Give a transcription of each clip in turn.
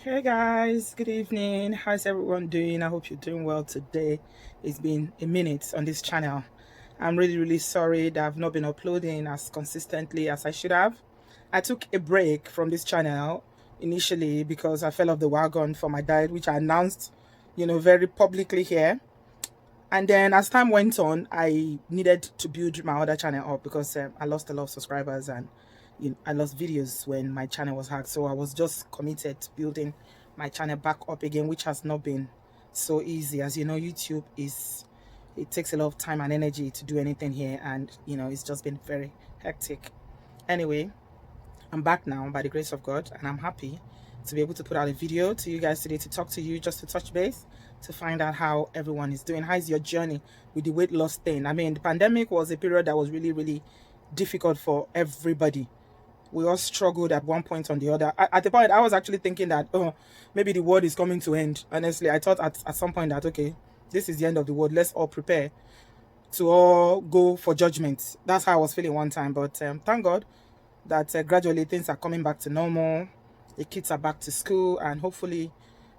Hey guys, good evening. How's everyone doing? I hope you're doing well today. It's been a minute on this channel. I'm really sorry that I've not been uploading as consistently as I should have. I took a break from this channel initially because I fell off the wagon for my diet, which I announced, very publicly here. And then as time went on, I needed to build my other channel up because I lost a lot of subscribers and I lost videos when my channel was hacked. So I was just committed to building my channel back up again, which has not been so easy. As you know, YouTube it takes a lot of time and energy to do anything here, and it's just been very hectic. Anyway, I'm back now by the grace of God, and I'm happy to be able to put out a video to you guys today to talk to you, just to touch base, to find out how everyone is doing. How is your journey with the weight loss thing? I mean, the pandemic was a period that was really difficult for everybody. We all struggled at one point or the other. At the point, I was actually thinking that, oh, maybe the world is coming to end. Honestly, I thought at some point that, okay, this is the end of the world. Let's all prepare to all go for judgment. That's how I was feeling one time. But thank God that gradually things are coming back to normal. The kids are back to school, and hopefully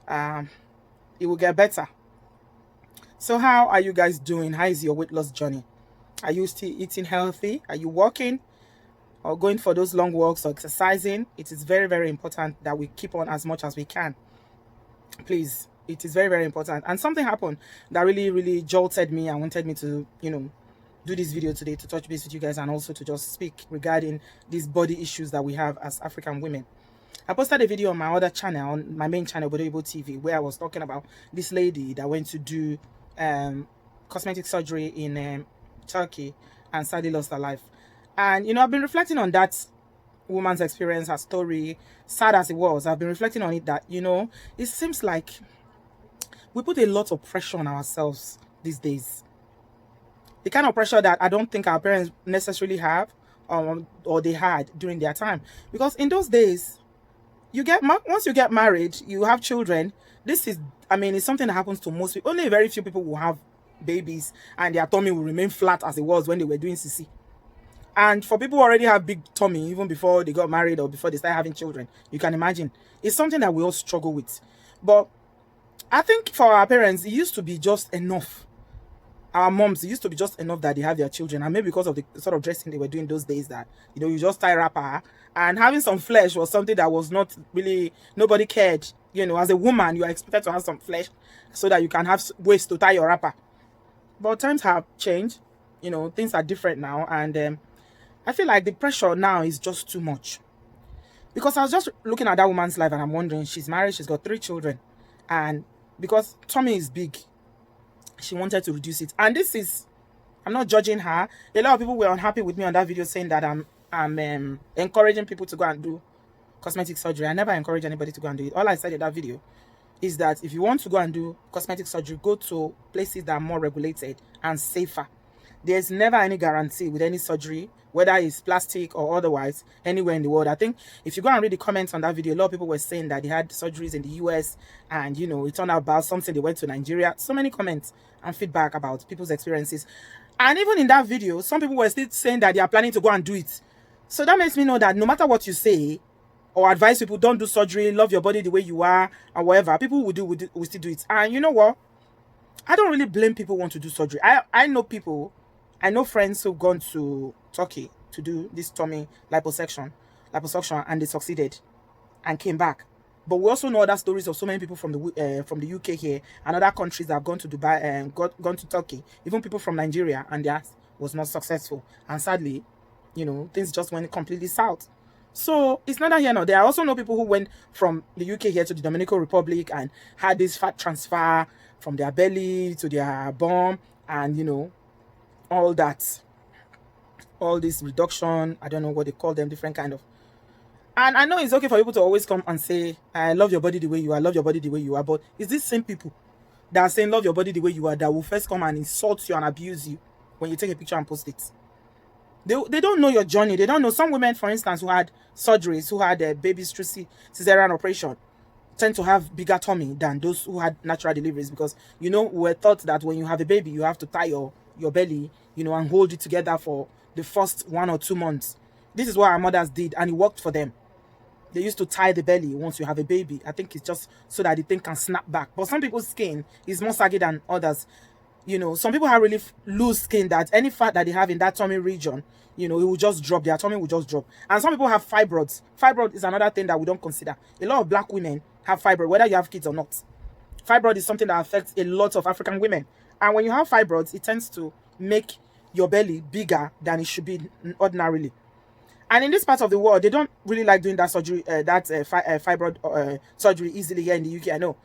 it will get better. So how are you guys doing? How is your weight loss journey? Are you still eating healthy? Are you walking or going for those long walks or exercising? It is very important that we keep on as much as we can. Please, it is very important. And something happened that really jolted me and wanted me to, do this video today to touch base with you guys, and also to just speak regarding these body issues that we have as African women. I posted a video on my other channel, on my main channel, Bodoibo TV, where I was talking about this lady that went to do cosmetic surgery in Turkey and sadly lost her life. And I've been reflecting on that woman's experience, her story, sad as it was. I've been reflecting on it that it seems like we put a lot of pressure on ourselves these days. The kind of pressure that I don't think our parents necessarily have, or they had during their time. Because in those days, once you get married, you have children. This is, it's something that happens to most people. Only very few people will have babies and their tummy will remain flat as it was when they were doing CC. And for people who already have big tummy, even before they got married or before they started having children, you can imagine. It's something that we all struggle with. But I think for our parents, it used to be just enough. Our moms, it used to be just enough that they have their children. And maybe because of the sort of dressing they were doing those days, that, you just tie wrapper. And having some flesh was something that was not really, nobody cared. As a woman, you are expected to have some flesh so that you can have waist to tie your wrapper. But times have changed. Things are different now. And I feel like the pressure now is just too much. Because I was just looking at that woman's life and I'm wondering, she's married, she's got 3 children. And because tummy is big, she wanted to reduce it. And this is, I'm not judging her. A lot of people were unhappy with me on that video, saying that I'm encouraging people to go and do cosmetic surgery. I never encourage anybody to go and do it. All I said in that video is that if you want to go and do cosmetic surgery, go to places that are more regulated and safer. There's never any guarantee with any surgery, whether it's plastic or otherwise, anywhere in the world. I think if you go and read the comments on that video, a lot of people were saying that they had surgeries in the US and, it turned out about something, they went to Nigeria. So many comments and feedback about people's experiences. And even in that video, some people were still saying that they are planning to go and do it. So that makes me know that no matter what you say or advise people, don't do surgery, love your body the way you are, or whatever, people will still do it. And you know what? I don't really blame people who want to do surgery. I know friends who've gone to Turkey to do this tummy liposuction, and they succeeded and came back. But we also know other stories of so many people from the UK here and other countries that have gone to Dubai and gone to Turkey, even people from Nigeria, and theirs was not successful. And sadly, things just went completely south. So it's not that here nor there. I also know people who went from the UK here to the Dominican Republic and had this fat transfer from their belly to their bum, and all that, all this reduction, I don't know what they call them, different kind of. And I know it's okay for people to always come and say, I love your body the way you are, love your body the way you are, but it's these same people that are saying love your body the way you are that will first come and insult you and abuse you when you take a picture and post it. They don't know your journey. They don't know. Some women, for instance, who had surgeries, who had babies through cesarean operation, tend to have bigger tummy than those who had natural deliveries, because we're taught that when you have a baby, you have to tie your belly, and hold it together for the first 1 or 2 months. This is what our mothers did, and it worked for them. They used to tie the belly once you have a baby. I think it's just so that the thing can snap back. But some people's skin is more saggy than others. You know, some people have really loose skin that any fat that they have in that tummy region, you know, it will just drop. Their tummy will just drop. And some people have fibroids. Fibroid is another thing that we don't consider. A lot of black women have fibroid, whether you have kids or not. Fibroid is something that affects a lot of African women. And when you have fibroids, it tends to make your belly bigger than it should be ordinarily. And in this part of the world, they don't really like doing that surgery, fibroid surgery easily here in the UK, I know.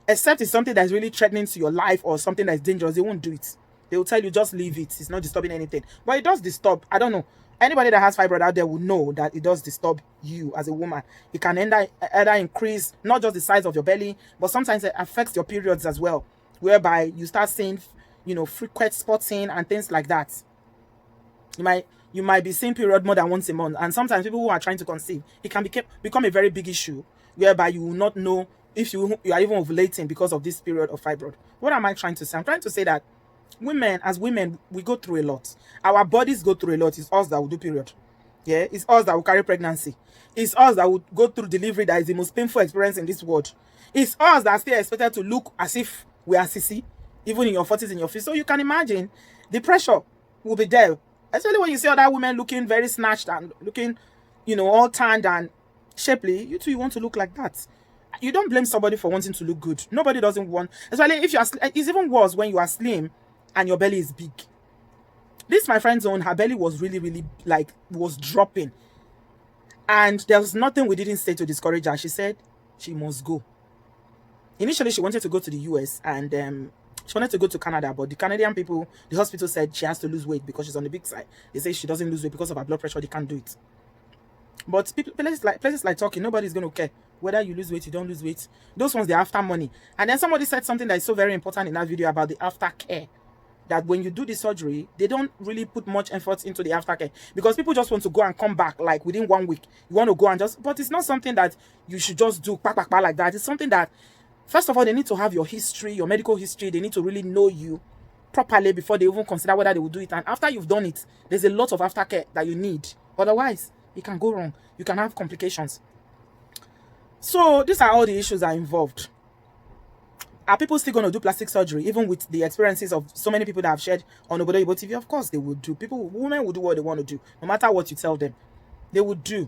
Except it's something that's really threatening to your life or something that's dangerous, they won't do it. They will tell you, just leave it. It's not disturbing anything. But it does disturb. I don't know. Anybody that has fibroid out there will know that it does disturb you as a woman. It can either increase not just the size of your belly, but sometimes it affects your periods as well, whereby you start seeing, you know, frequent spotting and things like that. You might be seeing period more than once a month, and sometimes people who are trying to conceive, it can become a very big issue, whereby you will not know if you are even ovulating because of this period of fibroid. What am I trying to say? I'm trying to say that as women, we go through a lot. Our bodies go through a lot. It's us that will do period. Yeah, it's us that will carry pregnancy. It's us that will go through delivery that is the most painful experience in this world. It's us that are still expected to look as if we are sissy, even in your 40s, in your 50s. So you can imagine the pressure will be there. Especially when you see other women looking very snatched and looking, you know, all tanned and shapely. You too, you want to look like that. You don't blame somebody for wanting to look good. Nobody doesn't want, especially if you are, it's even worse when you are slim and your belly is big. This, my friend's own, her belly was really, really, like, was dropping. And there was nothing we didn't say to discourage her. She said she must go. Initially, she wanted to go to the US and she wanted to go to Canada, but the Canadian people, the hospital said she has to lose weight because she's on the big side. They say she doesn't lose weight because of her blood pressure. They can't do it. But places like Turkey, nobody's going to care whether you lose weight, you don't lose weight. Those ones, they're after money. And then somebody said something that is so very important in that video about the aftercare. That when you do the surgery, they don't really put much effort into the aftercare because people just want to go and come back like within 1 week. You want to go and just, but it's not something that you should just do like that. It's something that, first of all, they need to have your history, your medical history. They need to really know you properly before they even consider whether they will do it. And after you've done it, there's a lot of aftercare that you need. Otherwise, it can go wrong. You can have complications. So these are all the issues that are involved. Are people still going to do plastic surgery, even with the experiences of so many people that have shared on Obodo Ibo TV? Of course they would do. Women will do what they want to do, no matter what you tell them. They would do.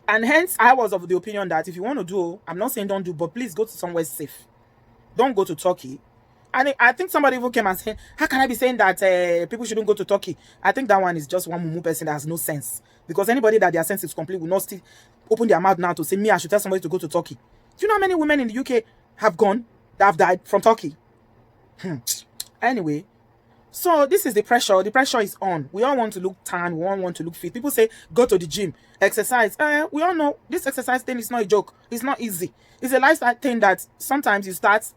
And hence, I was of the opinion that if you want to do, I'm not saying don't do, but please go to somewhere safe. Don't go to Turkey. And I think somebody even came and said, how can I be saying that people shouldn't go to Turkey? I think that one is just one mumu person that has no sense. Because anybody that their sense is complete will not still open their mouth now to say, me, I should tell somebody to go to Turkey. Do you know how many women in the UK have gone, that have died from Turkey? Anyway, so this is the pressure. The pressure is on. We all want to look tan. We all want to look fit. People say, go to the gym, exercise. We all know this exercise thing is not a joke. It's not easy. It's a lifestyle thing that sometimes you start,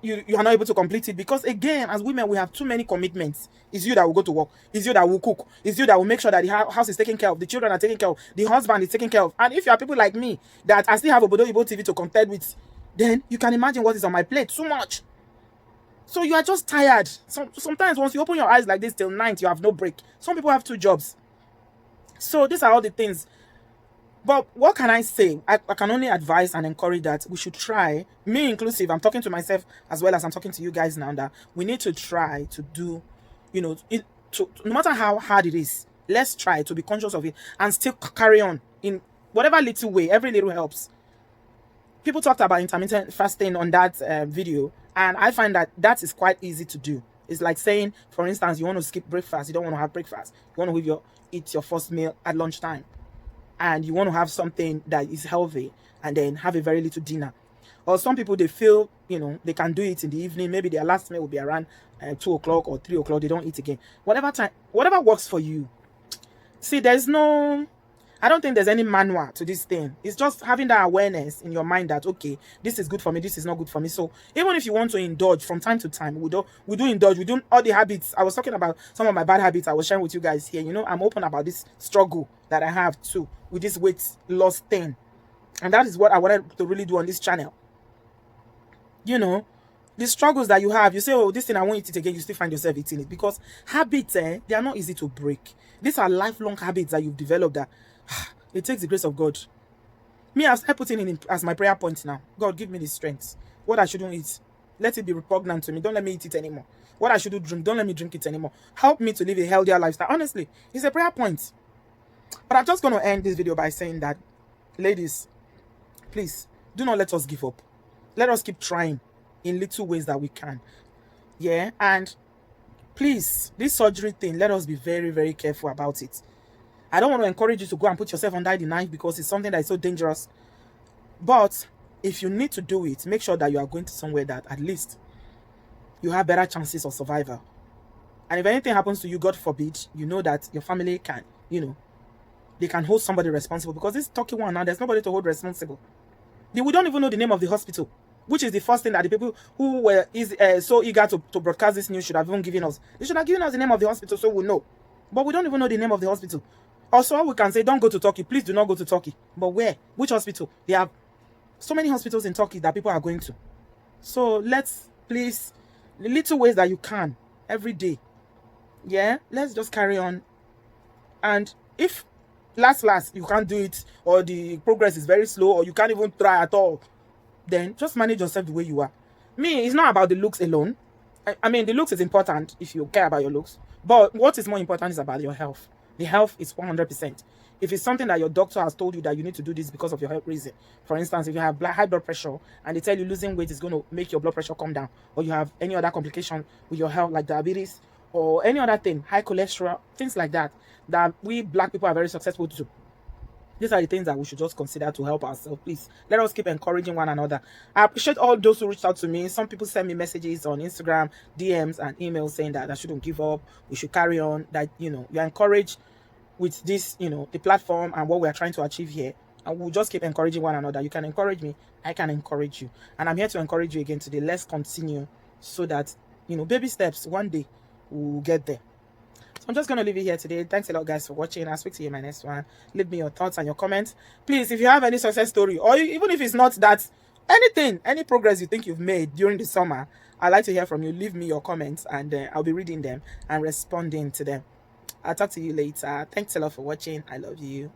you are not able to complete it because, again, as women, we have too many commitments. It's you that will go to work. It's you that will cook. It's you that will make sure that the house is taken care of. The children are taken care of. The husband is taken care of. And if you are people like me that I still have Obodo Ibo TV to contend with, then you can imagine what is on my plate. Too much. So you are just tired. Sometimes once you open your eyes like this till night, you have no break. Some people have 2 jobs. So these are all the things. But what can I say? I can only advise and encourage that we should try, me inclusive, I'm talking to myself as well as I'm talking to you guys now, that we need to try to do, you know, no matter how hard it is, let's try to be conscious of it and still carry on in whatever little way. Every little helps. People talked about intermittent fasting on that video, and I find that is quite easy to do. It's like saying, for instance, you want to skip breakfast, you don't want to have breakfast, you want to eat your first meal at lunchtime, and you want to have something that is healthy and then have a very little dinner. Or some people, they feel, you know, they can do it in the evening. Maybe their last meal will be around 2 o'clock or 3 o'clock. They don't eat again. Whatever time, whatever works for you. See, I don't think there's any manual to this thing. It's just having that awareness in your mind that, okay, this is good for me, this is not good for me. So even if you want to indulge from time to time, we do indulge. We do all the habits. I was talking about some of my bad habits I was sharing with you guys here. You know, I'm open about this struggle that I have too with this weight loss thing. And that is what I wanted to really do on this channel. You know, the struggles that you have, you say, oh, this thing, I won't eat it again. You still find yourself eating it because habits, they are not easy to break. These are lifelong habits that you've developed that it takes the grace of God. Me, I've started putting in as my prayer point now. God, give me the strength. What I shouldn't eat, let it be repugnant to me. Don't let me eat it anymore. What I shouldn't drink, don't let me drink it anymore. Help me to live a healthier lifestyle. Honestly, it's a prayer point. But I'm just going to end this video by saying that, ladies, please, do not let us give up. Let us keep trying in little ways that we can. Yeah, and please, this surgery thing, let us be very, very careful about it. I don't want to encourage you to go and put yourself under the knife because it's something that is so dangerous. But if you need to do it, make sure that you are going to somewhere that at least you have better chances of survival. And if anything happens to you, God forbid, you know that your family can, they can hold somebody responsible. Because this Turkey one now, there's nobody to hold responsible. We don't even know the name of the hospital, which is the first thing that the people who were so eager to broadcast this news should have even given us. They should have given us the name of the hospital so we know. But we don't even know the name of the hospital. Also, we can say, don't go to Turkey. Please do not go to Turkey. But where? Which hospital? They have so many hospitals in Turkey that people are going to. So let's, please, the little ways that you can every day. Yeah, let's just carry on. And if last you can't do it, or the progress is very slow, or you can't even try at all, then just manage yourself the way you are. Me, it's not about the looks alone. I mean, the looks is important if you care about your looks, but what is more important is about your health. The health is 100%. If it's something that your doctor has told you that you need to do this because of your health reason, for instance, if you have high blood pressure and they tell you losing weight is going to make your blood pressure come down, or you have any other complication with your health like diabetes or any other thing, high cholesterol, things like that, that we black people are very successful to. These are the things that we should just consider to help ourselves. Please, let us keep encouraging one another. I appreciate all those who reached out to me. Some people send me messages on Instagram, DMs, and emails saying that I shouldn't give up. We should carry on. That, you're encouraged with this, the platform and what we are trying to achieve here. And we'll just keep encouraging one another. You can encourage me. I can encourage you. And I'm here to encourage you again today. Let's continue so that, baby steps, one day we'll get there. So I'm just going to leave it here today. Thanks a lot, guys, for watching. I'll speak to you in my next one. Leave me your thoughts and your comments. Please, if you have any success story, or even if it's not that, any progress you think you've made during the summer, I'd like to hear from you. Leave me your comments, and I'll be reading them and responding to them. I'll talk to you later. Thanks a lot for watching. I love you.